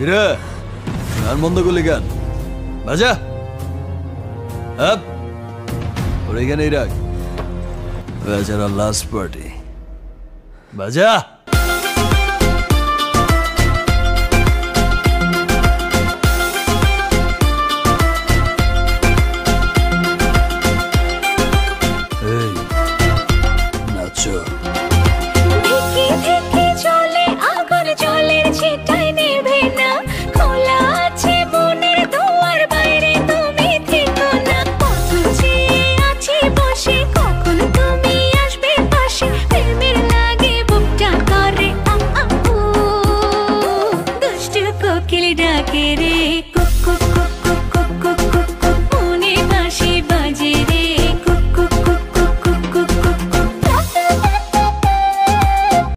কিরে গান বন্ধ করলি গান বাজা আপ ওর এখানেই রাখ বেচারা লাস্ট পার্টি বাজা এই নাচো ডাকে রে।